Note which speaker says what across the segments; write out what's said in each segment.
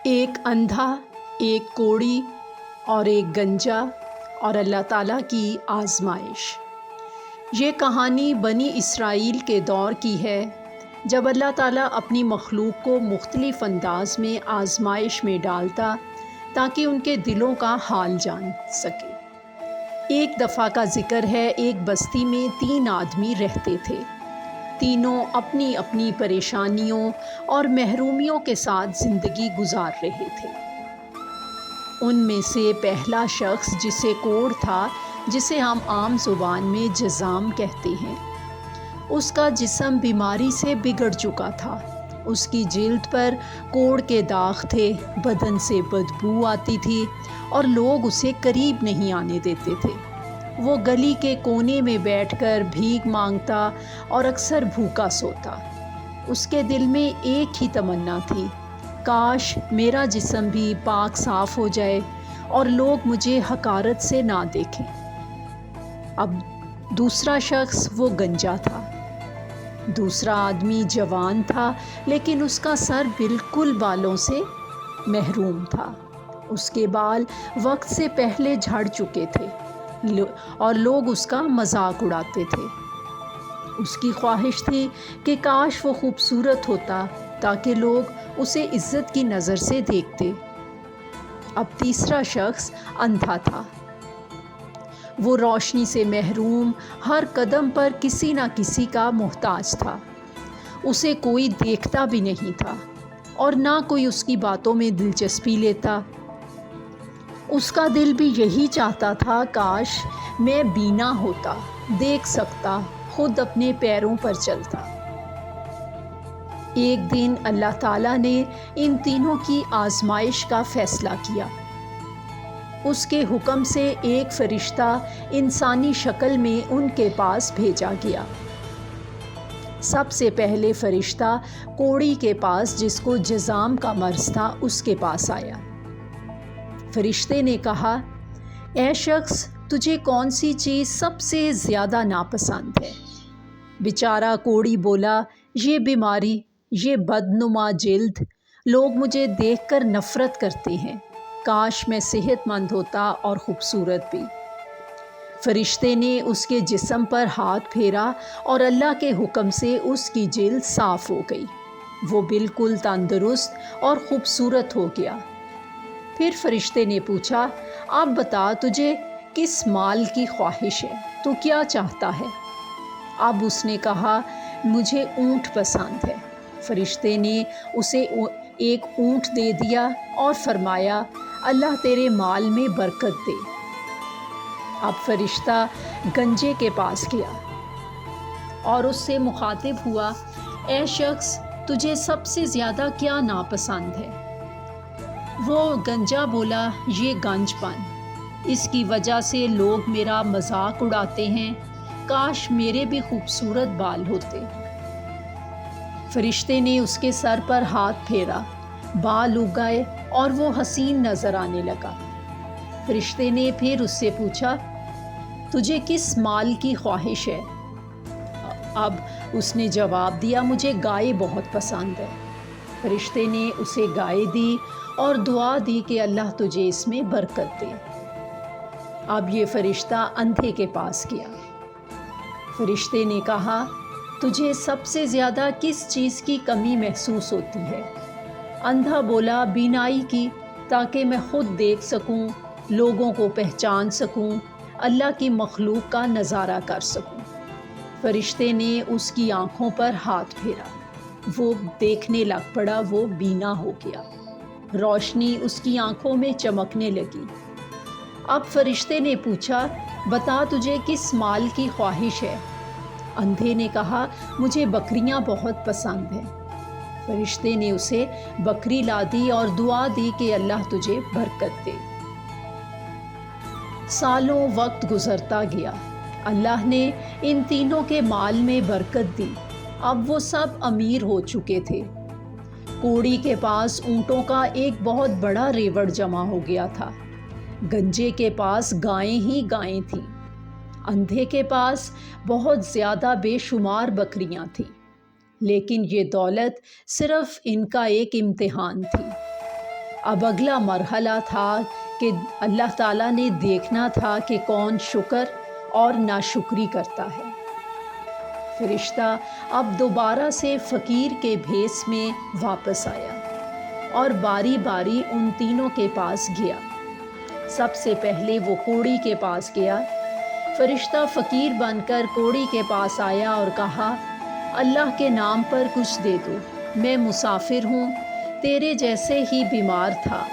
Speaker 1: ایک اندھا، ایک کوڑی اور ایک گنجا اور اللہ تعالیٰ کی آزمائش۔ یہ کہانی بنی اسرائیل کے دور کی ہے جب اللہ تعالیٰ اپنی مخلوق کو مختلف انداز میں آزمائش میں ڈالتا تاکہ ان کے دلوں کا حال جان سکے۔ ایک دفعہ کا ذکر ہے، ایک بستی میں 3 آدمی رہتے تھے۔ تینوں اپنی اپنی پریشانیوں اور محرومیوں کے ساتھ زندگی گزار رہے تھے۔ ان میں سے پہلا شخص جسے کوڑ تھا، جسے ہم عام زبان میں جذام کہتے ہیں، اس کا جسم بیماری سے بگڑ چکا تھا۔ اس کی جلد پر کوڑ کے داغ تھے، بدن سے بدبو آتی تھی اور لوگ اسے قریب نہیں آنے دیتے تھے۔ وہ گلی کے کونے میں بیٹھ کر بھیک مانگتا اور اکثر بھوکا سوتا۔ اس کے دل میں ایک ہی تمنا تھی، کاش میرا جسم بھی پاک صاف ہو جائے اور لوگ مجھے حقارت سے نہ دیکھیں۔ اب دوسرا شخص وہ گنجا تھا۔ دوسرا آدمی جوان تھا، لیکن اس کا سر بالکل بالوں سے محروم تھا۔ اس کے بال وقت سے پہلے جھڑ چکے تھے اور لوگ اس کا مذاق اڑاتے تھے۔ اس کی خواہش تھی کہ کاش وہ خوبصورت ہوتا تاکہ لوگ اسے عزت کی نظر سے دیکھتے۔ اب تیسرا شخص اندھا تھا۔ وہ روشنی سے محروم، ہر قدم پر کسی نہ کسی کا محتاج تھا۔ اسے کوئی دیکھتا بھی نہیں تھا اور نہ کوئی اس کی باتوں میں دلچسپی لیتا۔ اس کا دل بھی یہی چاہتا تھا، کاش میں بینا ہوتا، دیکھ سکتا، خود اپنے پیروں پر چلتا۔ ایک دن اللہ تعالیٰ نے ان تینوں کی آزمائش کا فیصلہ کیا۔ اس کے حکم سے ایک فرشتہ انسانی شکل میں ان کے پاس بھیجا گیا۔ سب سے پہلے فرشتہ کوڑی کے پاس، جس کو جذام کا مرض تھا، اس کے پاس آیا۔ فرشتے نے کہا، اے شخص، تجھے کون سی چیز سب سے زیادہ ناپسند ہے؟ بیچارہ کوڑی بولا، یہ بیماری، یہ بدنما جلد، لوگ مجھے دیکھ کر نفرت کرتے ہیں، کاش میں صحت مند ہوتا اور خوبصورت بھی۔ فرشتے نے اس کے جسم پر ہاتھ پھیرا اور اللہ کے حکم سے اس کی جلد صاف ہو گئی۔ وہ بالکل تندرست اور خوبصورت ہو گیا۔ پھر فرشتے نے پوچھا، اب بتا، تجھے کس مال کی خواہش ہے؟ تو کیا چاہتا ہے؟ اب اس نے کہا، مجھے اونٹ پسند ہے۔ فرشتے نے اسے ایک اونٹ دے دیا اور فرمایا، اللہ تیرے مال میں برکت دے۔ اب فرشتہ گنجے کے پاس گیا اور اس سے مخاطب ہوا، اے شخص، تجھے سب سے زیادہ کیا ناپسند ہے؟ وہ گنجا بولا، یہ گنج پن، اس کی وجہ سے لوگ میرا مذاق اڑاتے ہیں، کاش میرے بھی خوبصورت بال ہوتے۔ فرشتے نے اس کے سر پر ہاتھ پھیرا، بال اگ گئے اور وہ حسین نظر آنے لگا۔ فرشتے نے پھر اس سے پوچھا، تجھے کس مال کی خواہش ہے؟ اب اس نے جواب دیا، مجھے گائے بہت پسند ہے۔ فرشتے نے اسے گائے دی اور دعا دی کہ اللہ تجھے اس میں برکت دے۔ اب یہ فرشتہ اندھے کے پاس گیا۔ فرشتے نے کہا، تجھے سب سے زیادہ کس چیز کی کمی محسوس ہوتی ہے؟ اندھا بولا، بینائی کی، تاکہ میں خود دیکھ سکوں، لوگوں کو پہچان سکوں، اللہ کی مخلوق کا نظارہ کر سکوں۔ فرشتے نے اس کی آنکھوں پر ہاتھ پھیرا، وہ دیکھنے لگ پڑا، وہ بینا ہو گیا، روشنی اس کی آنکھوں میں چمکنے لگی۔ اب فرشتے نے پوچھا، بتا، تجھے کس مال کی خواہش ہے؟ اندھے نے کہا، مجھے بکریاں بہت پسند ہیں۔ فرشتے نے اسے بکری لا دی اور دعا دی کہ اللہ تجھے برکت دے۔ سالوں وقت گزرتا گیا، اللہ نے ان تینوں کے مال میں برکت دی۔ اب وہ سب امیر ہو چکے تھے۔ کوڑی کے پاس اونٹوں کا ایک بہت بڑا ریوڑ جمع ہو گیا تھا۔ گنجے کے پاس گائیں ہی گائیں تھیں۔ اندھے کے پاس بہت زیادہ بے شمار بکریاں تھیں، لیکن یہ دولت صرف ان کا ایک امتحان تھی۔ اب اگلا مرحلہ تھا کہ اللہ تعالیٰ نے دیکھنا تھا کہ کون شکر اور ناشکری کرتا ہے۔ فرشتہ اب دوبارہ سے فقیر کے بھیس میں واپس آیا اور باری باری ان تینوں کے پاس گیا۔ سب سے پہلے وہ کوڑی کے پاس گیا۔ فرشتہ فقیر بن کر کوڑی کے پاس آیا اور کہا، اللہ کے نام پر کچھ دے دو، میں مسافر ہوں، تیرے جیسے ہی بیمار تھا،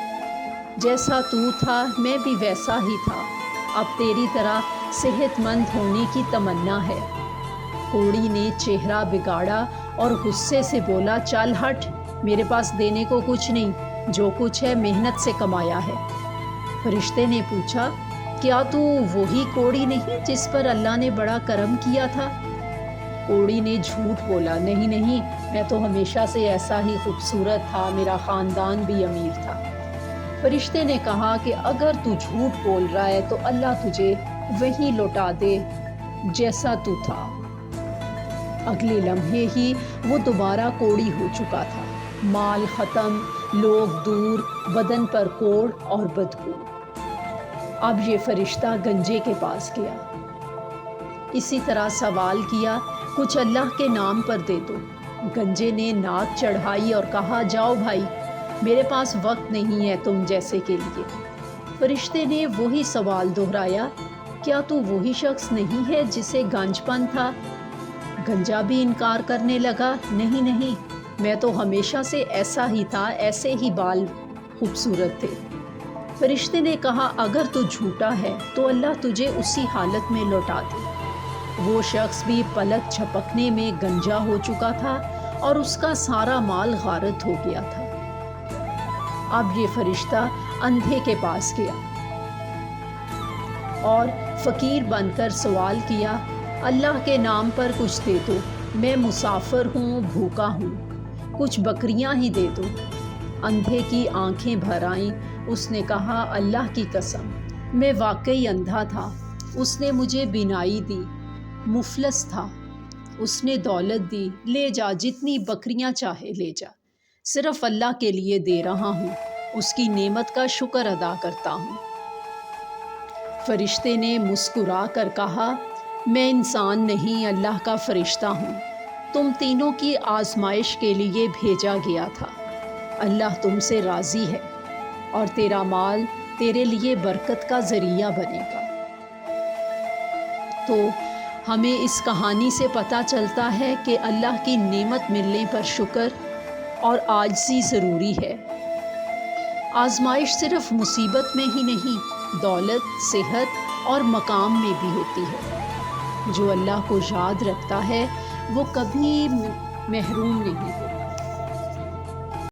Speaker 1: جیسا تو تھا میں بھی ویسا ہی تھا، اب تیری طرح صحت مند ہونے کی تمنا ہے۔ کوڑی نے چہرہ بگاڑا اور غصے سے بولا، چل ہٹ، میرے پاس دینے کو کچھ نہیں، جو کچھ ہے محنت سے کمایا ہے۔ فرشتے نے پوچھا، کیا تو وہی کوڑی نہیں جس پر اللہ نے بڑا کرم کیا تھا؟ کوڑی نے جھوٹ بولا، نہیں نہیں، میں تو ہمیشہ سے ایسا ہی خوبصورت تھا، میرا خاندان بھی امیر تھا۔ فرشتے نے کہا کہ اگر تو جھوٹ بول رہا ہے تو اللہ تجھے وہی لوٹا دے جیسا تو تھا۔ اگلے لمحے ہی وہ دوبارہ کوڑی ہو چکا تھا، مال ختم، لوگ دور، بدن پر کوڑ اور بدبو۔ اب یہ فرشتہ گنجے کے پاس گیا، اسی طرح سوال کیا، کچھ اللہ کے نام پر دے دو۔ گنجے نے ناک چڑھائی اور کہا، جاؤ بھائی، میرے پاس وقت نہیں ہے تم جیسے کے لیے۔ فرشتے نے وہی سوال دہرایا، کیا تو وہی شخص نہیں ہے جسے گنج پن تھا؟ گنجا بھی انکار کرنے لگا، نہیں نہیں، میں تو ہمیشہ سے ایسا ہی تھا، ایسے ہی بال خوبصورت تھے۔ فرشتے نے کہا، اگر تو جھوٹا ہے تو اللہ تجھے اسی حالت میں لوٹا دے۔ وہ شخص بھی پلک جھپکنے میں گنجا ہو چکا تھا اور اس کا سارا مال غارت ہو گیا تھا۔ اب یہ فرشتہ اندھے کے پاس گیا اور فقیر بن کر سوال کیا، اللہ کے نام پر کچھ دے دو، میں مسافر ہوں، بھوکا ہوں، کچھ بکریاں ہی دے دو۔ اندھے کی آنکھیں بھر آئیں، اس نے کہا، اللہ کی قسم، میں واقعی اندھا تھا، اس نے مجھے بینائی دی، مفلس تھا، اس نے دولت دی، لے جا، جتنی بکریاں چاہے لے جا، صرف اللہ کے لیے دے رہا ہوں، اس کی نعمت کا شکر ادا کرتا ہوں۔ فرشتے نے مسکرا کر کہا، میں انسان نہیں، اللہ کا فرشتہ ہوں، تم تینوں کی آزمائش کے لیے بھیجا گیا تھا، اللہ تم سے راضی ہے اور تیرا مال تیرے لیے برکت کا ذریعہ بنے گا۔ تو ہمیں اس کہانی سے پتہ چلتا ہے کہ اللہ کی نعمت ملنے پر شکر اور عاجزی ضروری ہے۔ آزمائش صرف مصیبت میں ہی نہیں، دولت، صحت اور مقام میں بھی ہوتی ہے۔ جو اللہ کو یاد رکھتا ہے وہ کبھی محروم نہیں ہوتا۔